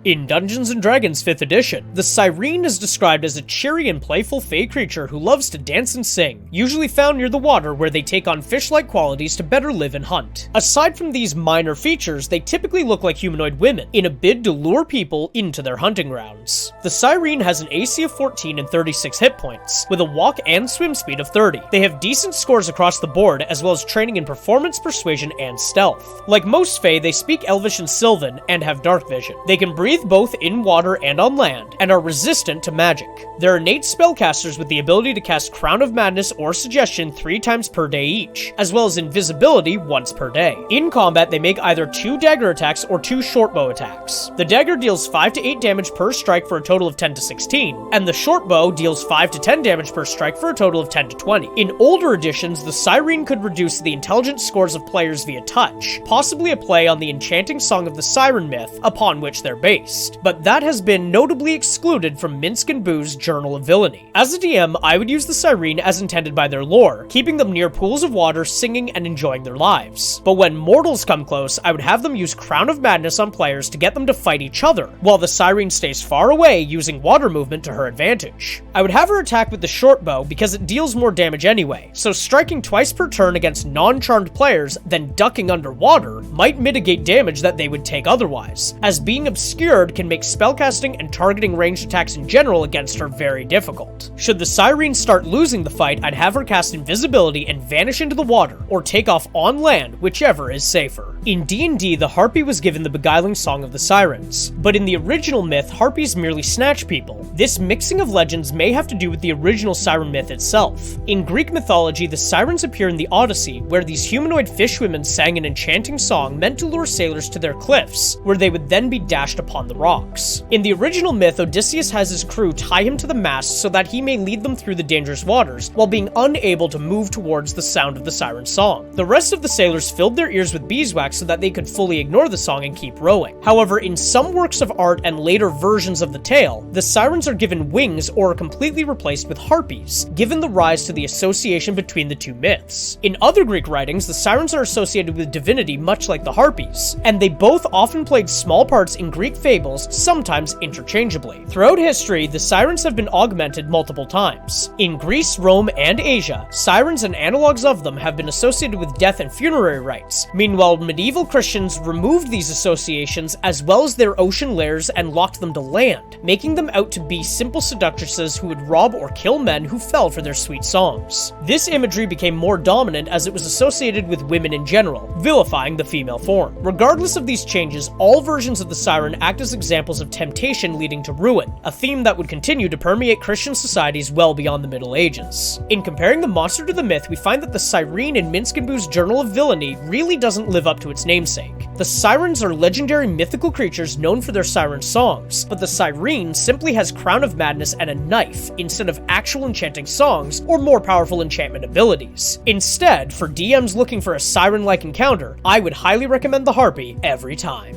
In Dungeons & Dragons 5th edition, the Sirene is described as a cheery and playful fae creature who loves to dance and sing, usually found near the water where they take on fish-like qualities to better live and hunt. Aside from these minor features, they typically look like humanoid women, in a bid to lure people into their hunting grounds. The Sirene has an AC of 14 and 36 hit points, with a walk and swim speed of 30. They have decent scores across the board, as well as training in performance, persuasion, and stealth. Like most fae, they speak Elvish and Sylvan, and have dark vision. They can breathe both in water and on land, and are resistant to magic. They're innate spellcasters with the ability to cast Crown of Madness or Suggestion 3 times per day each, as well as Invisibility once per day. In combat, they make either 2 dagger attacks or 2 shortbow attacks. The dagger deals 5 to 8 damage per strike for a total of 10 to 16, and the shortbow deals 5 to 10 damage per strike for a total of 10 to 20. In older editions, the Sirene could reduce the intelligence scores of players via touch, possibly a play on the enchanting song of the Siren myth upon which they're based. But that has been notably excluded from Minsk and Boo's Journal of Villainy. As a DM, I would use the Sirene as intended by their lore, keeping them near pools of water, singing and enjoying their lives. But when mortals come close, I would have them use Crown of Madness on players to get them to fight each other, while the Sirene stays far away using water movement to her advantage. I would have her attack with the short bow because it deals more damage anyway, so striking twice per turn against non-charmed players, then ducking underwater, might mitigate damage that they would take otherwise, as being obscured can make spellcasting and targeting ranged attacks in general against her very difficult. Should the Sirene start losing the fight, I'd have her cast Invisibility and vanish into the water, or take off on land, whichever is safer. In D&D, the Harpy was given the beguiling song of the Sirens, but in the original myth, Harpies merely snatch people. This mixing of legends may have to do with the original Siren myth itself. In Greek mythology, the Sirens appear in the Odyssey, where these humanoid fishwomen sang an enchanting song meant to lure sailors to their cliffs, where they would then be dashed upon the rocks. In the original myth, Odysseus has his crew tie him to the mast so that he may lead them through the dangerous waters, while being unable to move towards the sound of the siren song. The rest of the sailors filled their ears with beeswax so that they could fully ignore the song and keep rowing. However, in some works of art and later versions of the tale, the sirens are given wings or are completely replaced with harpies, given the rise to the association between the two myths. In other Greek writings, the sirens are associated with divinity much like the harpies, and they both often played small parts in Greek fables, sometimes interchangeably. Throughout history, the sirens have been augmented multiple times. In Greece, Rome, and Asia, sirens and analogs of them have been associated with death and funerary rites. Meanwhile, medieval Christians removed these associations as well as their ocean lairs and locked them to land, making them out to be simple seductresses who would rob or kill men who fell for their sweet songs. This imagery became more dominant as it was associated with women in general, vilifying the female form. Regardless of these changes, all versions of the siren act as examples of temptation leading to ruin, a theme that would continue to permeate Christian societies well beyond the Middle Ages. In comparing the monster to the myth, we find that the Sirene in Minsk and Boo's Journal of Villainy really doesn't live up to its namesake. The sirens are legendary mythical creatures known for their siren songs, but the Sirene simply has Crown of Madness and a knife instead of actual enchanting songs or more powerful enchantment abilities. Instead, for DMs looking for a siren-like encounter, I would highly recommend the Harpy every time.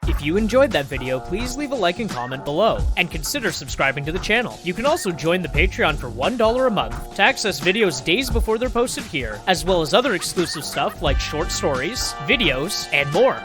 If you enjoyed that video, please leave a like and comment below, and consider subscribing to the channel. You can also join the Patreon for $1 a month to access videos days before they're posted here, as well as other exclusive stuff like short stories, videos, and more.